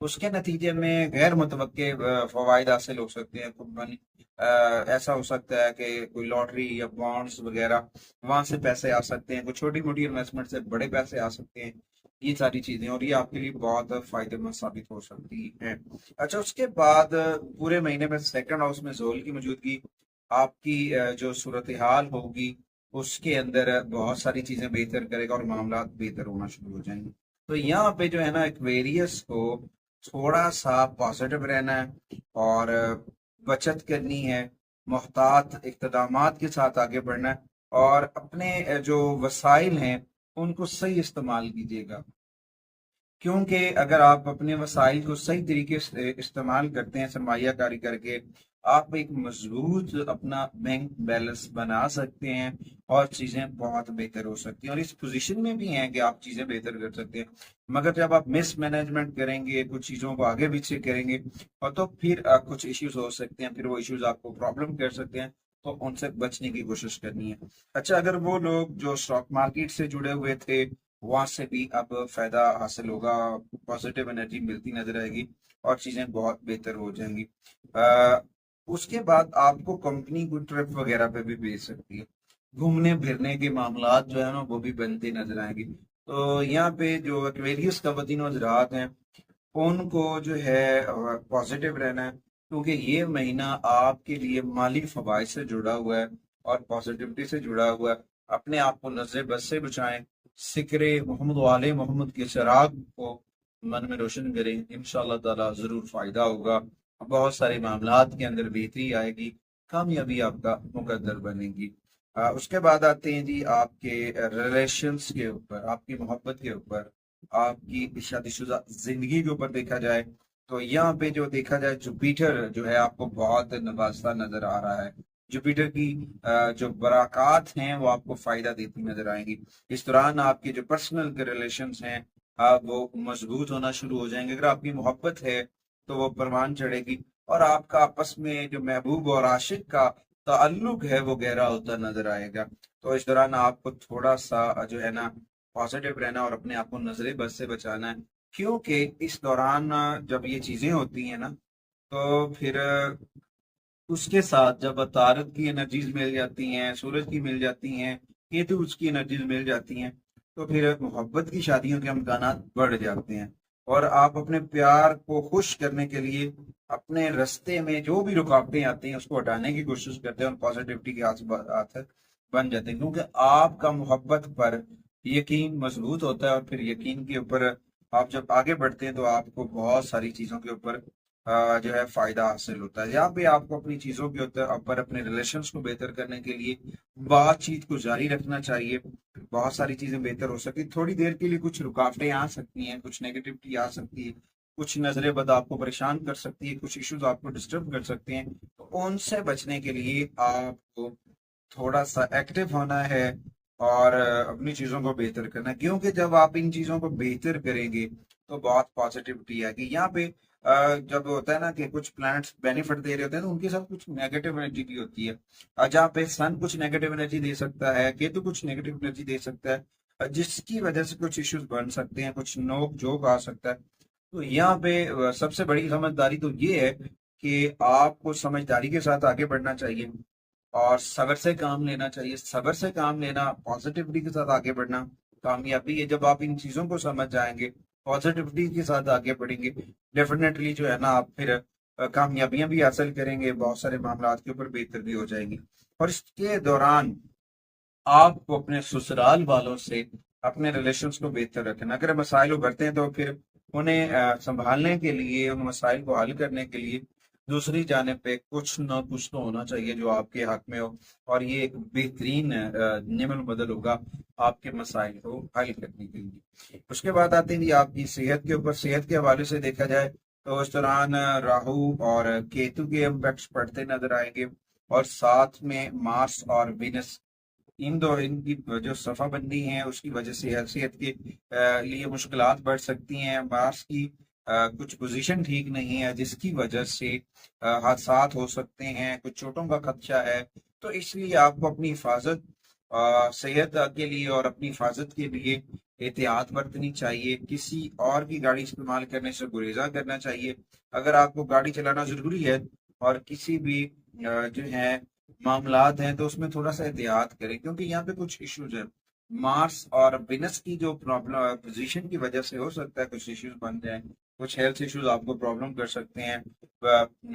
اس کے نتیجے میں غیر متوقع فوائد حاصل ہو سکتے ہیں کمپنی ایسا ہو سکتا ہے کہ کوئی لاٹری یا بانڈز وغیرہ وہاں سے پیسے آ سکتے ہیں، کوئی چھوٹی موٹی انویسٹمنٹ سے بڑے پیسے آ سکتے ہیں، یہ ساری چیزیں، اور یہ آپ کے لیے بہت فائدہ مند ثابت ہو سکتی ہیں۔ اچھا، اس کے بعد پورے مہینے میں سیکنڈ ہاؤس میں زول کی موجودگی آپ کی جو صورتحال ہوگی اس کے اندر بہت ساری چیزیں بہتر کرے گا اور معاملات بہتر ہونا شروع ہو جائیں گے۔ تو یہاں پہ جو ہے نا ایکویریس کو تھوڑا سا پازیٹیو رہنا ہے اور بچت کرنی ہے، محتاط اقتدامات کے ساتھ آگے بڑھنا ہے، اور اپنے جو وسائل ہیں ان کو صحیح استعمال کیجیے گا، کیونکہ اگر آپ اپنے وسائل کو صحیح طریقے سے استعمال کرتے ہیں سرمایہ کاری کر کے، آپ ایک مضبوط اپنا بینک بیلنس بنا سکتے ہیں اور چیزیں بہت بہتر ہو سکتی ہیں، اور اس پوزیشن میں بھی ہیں کہ آپ چیزیں بہتر کر سکتے ہیں۔ مگر جب آپ مس مینجمنٹ کریں گے، کچھ چیزوں کو آگے پیچھے کریں گے، اور تو پھر کچھ ایشوز ہو سکتے ہیں، پھر وہ ایشوز آپ کو پرابلم کر سکتے ہیں، تو ان سے بچنے کی کوشش کرنی ہے۔ اچھا، اگر وہ لوگ جو اسٹاک مارکیٹ سے جڑے ہوئے تھے وہاں سے بھی اب فائدہ حاصل ہوگا، پازیٹیو انرجی ملتی نظر آئے گی اور چیزیں بہت بہتر ہو جائیں گی۔ اس کے بعد آپ کو کمپنی کو ٹرپ وغیرہ پہ بھی بھیج سکتی ہے، گھومنے پھرنے کے معاملات جو ہے نا وہ بھی بنتے نظر آئیں گے۔ تو یہاں پہ جو ایکویریس خواتین و حضرات ہیں ان کو جو ہے پازیٹیو رہنا ہے، کیونکہ یہ مہینہ آپ کے لیے مالی فوائد سے جڑا ہوا ہے اور پازیٹیوٹی سے جڑا ہوا ہے۔ اپنے آپ کو نظر بد سے بچائیں، ذکر محمد والے محمد کے چراغ کو من میں روشن کریں، انشاءاللہ تعالی ضرور فائدہ ہوگا، بہت سارے معاملات کے اندر بہتری آئے گی، کامیابی آپ کا مقدر بنے گی۔ اس کے بعد آتے ہیں جی آپ کے ریلیشنز کے اوپر، آپ کی محبت کے اوپر، آپ کی شادی شدہ زندگی کے اوپر دیکھا جائے تو یہاں پہ جو دیکھا جائے جوپیٹر جو ہے آپ کو بہت نوازتا نظر آ رہا ہے۔ جوپیٹر کی جو برکات ہیں وہ آپ کو فائدہ دیتی نظر آئیں گی۔ اس دوران آپ کے جو پرسنل کے ریلیشنز ہیں وہ مضبوط ہونا شروع ہو جائیں گے۔ اگر آپ کی محبت ہے تو وہ پروان چڑھے گی، اور آپ کا آپس میں جو محبوب اور عاشق کا تعلق ہے وہ گہرا ہوتا نظر آئے گا۔ تو اس دوران آپ کو تھوڑا سا جو ہے نا پازیٹیو رہنا اور اپنے آپ کو نظر بد سے بچانا ہے، کیونکہ اس دوران جب یہ چیزیں ہوتی ہیں نا تو پھر اس کے ساتھ جب عطارد کی انرجیز مل جاتی ہیں، سورج کی مل جاتی ہیں، کیتو اس کی انرجیز مل جاتی ہیں، تو پھر محبت کی شادیوں کے امکانات بڑھ جاتے ہیں، اور آپ اپنے پیار کو خوش کرنے کے لیے اپنے رستے میں جو بھی رکاوٹیں آتی ہیں اس کو ہٹانے کی کوشش کرتے ہیں اور پازیٹیوٹی کے ہاتھ بن جاتے ہیں، کیونکہ آپ کا محبت پر یقین مضبوط ہوتا ہے، اور پھر یقین کے اوپر آپ جب آگے بڑھتے ہیں تو آپ کو بہت ساری چیزوں کے اوپر جو ہے فائدہ حاصل ہوتا ہے۔ یہاں پہ آپ کو اپنی چیزوں کے اوپر اپنے ریلیشنز کو بہتر کرنے کے لیے بات چیت کو جاری رکھنا چاہیے، بہت ساری چیزیں بہتر ہو سکتی، تھوڑی دیر کے لیے کچھ رکاوٹیں آ سکتی ہیں، کچھ نیگیٹیوٹی آ سکتی ہے، کچھ نظر بد آپ کو پریشان کر سکتی ہے، کچھ ایشوز آپ کو ڈسٹرب کر سکتے ہیں، تو ان سے بچنے کے لیے آپ کو تھوڑا سا ایکٹیو ہونا ہے اور اپنی چیزوں کو بہتر کرنا ہے، کیونکہ جب آپ ان چیزوں کو بہتر کریں گے تو بہت پازیٹیوٹی آئے گی۔ یہاں پہ جب ہوتا ہے نا کہ کچھ پلانٹس بینیفٹ دے رہے ہوتے ہیں تو ان کے ساتھ کچھ نیگیٹو انرجی بھی ہوتی ہے، جہاں پہ سن کچھ نیگیٹو انرجی دے سکتا ہے، کیتو کچھ نیگیٹو انرجی دے سکتا ہے، جس کی وجہ سے کچھ ایشوز بن سکتے ہیں، کچھ نوک جھوک آ سکتا ہے۔ تو یہاں پہ سب سے بڑی سمجھداری تو یہ ہے کہ آپ کو سمجھداری کے ساتھ آگے بڑھنا چاہیے اور صبر سے کام لینا چاہیے، صبر سے کام لینا، پازیٹیوٹی کے ساتھ آگے بڑھنا کامیابی ہے۔ جب آپ ان چیزوں کو سمجھ جائیں گے، پازیٹیوٹی کے ساتھ آگے بڑھیں گے، ڈیفینیٹلی جو ہے نا آپ پھر کامیابیاں بھی حاصل کریں گے، بہت سارے معاملات کے اوپر بہتر بھی ہو جائیں گے۔ اور اس کے دوران آپ کو اپنے سسرال والوں سے اپنے ریلیشنز کو بہتر رکھنا، اگر مسائل ابھرتے ہیں تو پھر انہیں سنبھالنے کے لیے، ان مسائل کو حل کرنے کے لیے دوسری جانب پہ کچھ نہ کچھ تو ہونا چاہیے جو آپ کے حق میں ہو، اور یہ ایک بہترین نعم البدل ہوگا آپ کے مسائل کو حل کرنے کے لیے۔ اس کے بعد آتے ہیں جی آپ کی صحت کے اوپر۔ صحت کے حوالے سے دیکھا جائے تو اس دوران راہو اور کیتو کے امپیکٹس پڑتے نظر آئیں گے، اور ساتھ میں مارس اور وینس، ان کی جو صفحہ بندی ہیں اس کی وجہ سے حیثیت کے لیے مشکلات بڑھ سکتی ہیں۔ مارس کی کچھ پوزیشن ٹھیک نہیں ہے جس کی وجہ سے حادثات ہو سکتے ہیں، کچھ چوٹوں کا خدشہ ہے، تو اس لیے آپ کو اپنی حفاظت، صحت کے لیے اور اپنی حفاظت کے لیے احتیاط برتنی چاہیے، کسی اور کی گاڑی استعمال کرنے سے گریزہ کرنا چاہیے۔ اگر آپ کو گاڑی چلانا ضروری ہے اور کسی بھی جو ہے معاملات ہیں تو اس میں تھوڑا سا احتیاط کریں، کیونکہ یہاں پہ کچھ ایشوز ہیں۔ مارس اور وینس کی جو پرابلم پوزیشن کی وجہ سے ہو سکتا ہے کچھ ایشوز بن جائیں، کچھ ہیلتھ ایشوز آپ کو پرابلم کر سکتے ہیں،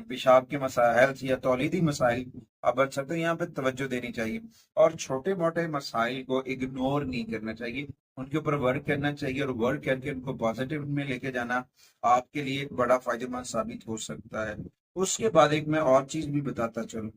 پیشاب کے مسائل یا تولیدی مسائل آپ بن سکتے ہیں، یہاں پہ توجہ دینی چاہیے اور چھوٹے موٹے مسائل کو اگنور نہیں کرنا چاہیے، ان کے اوپر ورک کرنا چاہیے اور ورک کر کے ان کو پازیٹیو میں لے کے جانا آپ کے لیے ایک بڑا فائدہ مند ثابت ہو سکتا ہے۔ اس کے بعد ایک میں اور چیز بھی بتاتا چلوں،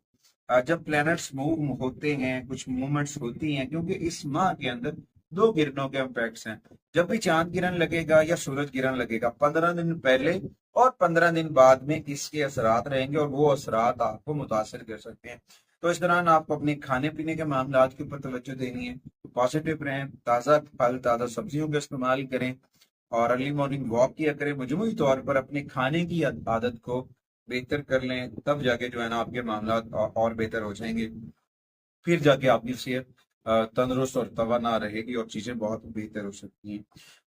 جب پلینٹس موو ہوتے ہیں، کچھ موومنٹس ہوتی ہیں، کیونکہ اس ماہ کے اندر 2 گرنوں کے امپیکٹس ہیں۔ جب بھی چاند گرہن لگے گا یا سورج گرہن لگے گا، 15 دن پہلے اور 15 دن بعد میں اس کے اثرات رہیں گے اور وہ اثرات آپ کو متاثر کر سکتے ہیں۔ تو اس دوران آپ کو اپنے کھانے پینے کے معاملات کے اوپر توجہ دینی ہے، پازیٹیو رہیں، تازہ پھل تازہ سبزیوں کا استعمال کریں اور ارلی مارننگ واک کیا کریں۔ مجموعی طور پر اپنے کھانے کی عادت کو بہتر کر لیں، تب جا کے جو ہے نا آپ کے معاملات اور بہتر ہو جائیں گے، پھر جا کے آپ کی صحت تندرست اور توانا رہے گی اور چیزیں بہت بہتر ہو سکتی ہیں۔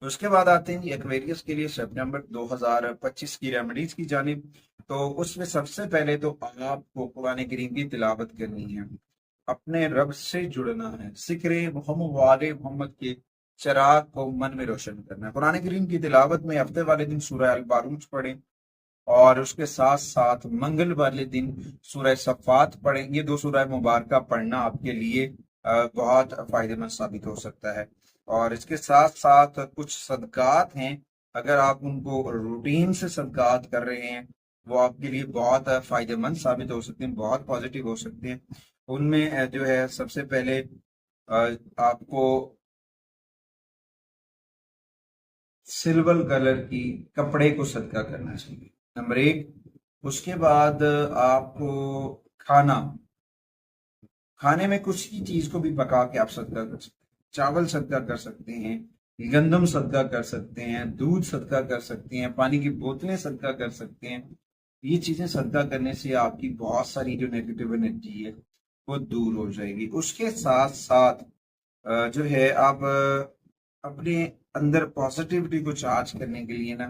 اس کے بعد آتے ہیں ایکویریس کے لیے سپٹمبر 2025 کی ریمیڈیز کی جانب۔ تو اس میں سب سے پہلے تو آپ کو قرآن کریم کی تلاوت کرنی ہے، اپنے رب سے جڑنا ہے، ذکر محمد والے محمد کے چراغ کو من میں روشن کرنا ہے۔ قرآن کریم کی تلاوت میں ہفتے والے دن سورہ الباروج پڑھیں اور اس کے ساتھ ساتھ منگل والے دن سورہ صفات پڑھیں۔ یہ 2 سورہ مبارکہ پڑھنا آپ کے لیے بہت فائدہ مند ثابت ہو سکتا ہے۔ اور اس کے ساتھ ساتھ کچھ صدقات ہیں، اگر آپ ان کو روٹین سے صدقات کر رہے ہیں وہ آپ کے لیے بہت فائدہ مند ثابت ہو سکتے ہیں، بہت پازیٹیو ہو سکتے ہیں۔ ان میں جو ہے سب سے پہلے آپ کو سلور کلر کی کپڑے کو صدقہ کرنا چاہیے، نمبر 1۔ اس کے بعد آپ کو کھانے میں کچھ ہی چیز کو بھی پکا کے آپ صدقہ کر سکتے ہیں، چاول صدقہ کر سکتے ہیں، گندم صدقہ کر سکتے ہیں، دودھ صدقہ کر سکتے ہیں، پانی کی بوتلیں صدقہ کر سکتے ہیں۔ یہ چیزیں صدقہ کرنے سے آپ کی بہت ساری جو نیگیٹو انرجی ہے وہ دور ہو جائے گی۔ اس کے ساتھ ساتھ جو ہے آپ اپنے اندر پازیٹیوٹی کو چارج کرنے کے لیے نا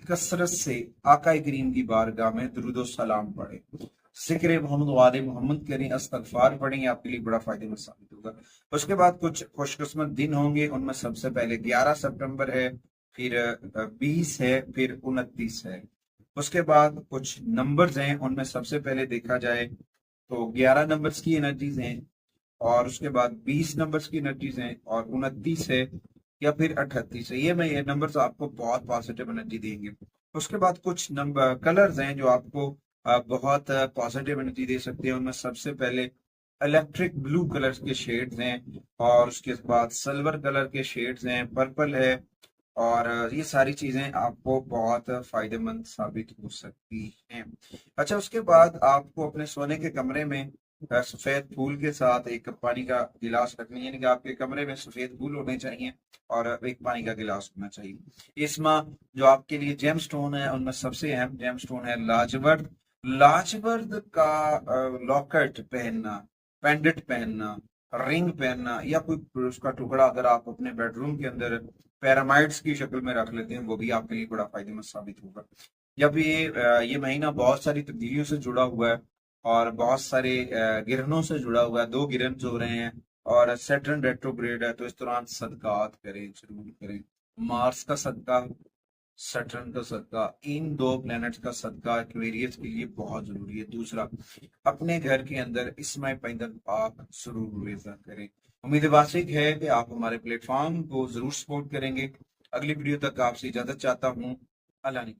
کثرت سے آقا کریم کی بارگاہ میں درود و سلام پڑھیں، ذکر محمد والے محمد کریں، استغفار پڑھیں، یہ آپ کے لیے بڑا فائدہ مند ثابت ہوگا۔ اس کے بعد کچھ خوش قسمت دن ہوں گے، ان میں سب سے پہلے 11 سپٹمبر ہے، پھر 20 ہے، پھر 29 ہے۔ اس کے بعد کچھ نمبرز ہیں، ان میں سب سے پہلے دیکھا جائے تو 11 نمبرز کی انرجیز ہیں، اور اس کے بعد 20 نمبرز کی انرجیز ہیں، اور 29 ہے یا پھر 38 ہے۔ یہ نمبرز آپ کو بہت پازیٹیو انرجی دیں گے۔ اس کے بعد کچھ نمبر کلرز ہیں جو آپ کو بہت پازیٹیو انرجی دے سکتے ہیں، ان میں سب سے پہلے الیکٹرک بلو کلر کے شیڈز ہیں، اور اس کے بعد سلور کلر کے شیڈز ہیں، پرپل ہے، اور یہ ساری چیزیں آپ کو بہت فائدہ مند ثابت ہو سکتی ہیں۔ اچھا، اس کے بعد آپ کو اپنے سونے کے کمرے میں سفید پھول کے ساتھ ایک پانی کا گلاس رکھنی ہے، یعنی کہ آپ کے کمرے میں سفید پھول ہونے چاہیے اور ایک پانی کا گلاس ہونا چاہیے۔ اس ماہ جو آپ کے لیے جیم سٹون ہے، ان میں سب سے اہم جیم سٹون ہے لاجورد۔ لاجورد کا لاکٹ پہننا، پینڈنٹ پہننا، رنگ پہننا، یا کوئی اس کا ٹکڑا اگر آپ اپنے بیڈ روم کے اندر پیرامائڈز کی شکل میں رکھ لیتے ہیں، وہ بھی آپ کے لیے بڑا فائدہ مند ثابت ہوگا۔ جب یہ مہینہ بہت ساری تبدیلیوں سے جڑا ہوا ہے اور بہت سارے گرہنوں سے جڑا ہوا ہے، 2 گرہن ہو رہے ہیں اور سیٹرن ریٹروگریڈ ہے، تو اس دوران صدقات کریں، ضرور کریں۔ مارس کا صدقہ، سیٹرن کا صدقہ، ان 2 پلینٹس کا صدقہ ایکویریس کے لیے بہت ضروری ہے۔ دوسرا، اپنے گھر کے اندر اسماء پیندن پاک ضرور ریزہ کریں۔ امید واسق ہے کہ آپ ہمارے پلیٹ فارم کو ضرور سپورٹ کریں گے۔ اگلی ویڈیو تک آپ سے اجازت چاہتا ہوں۔ اللہ نے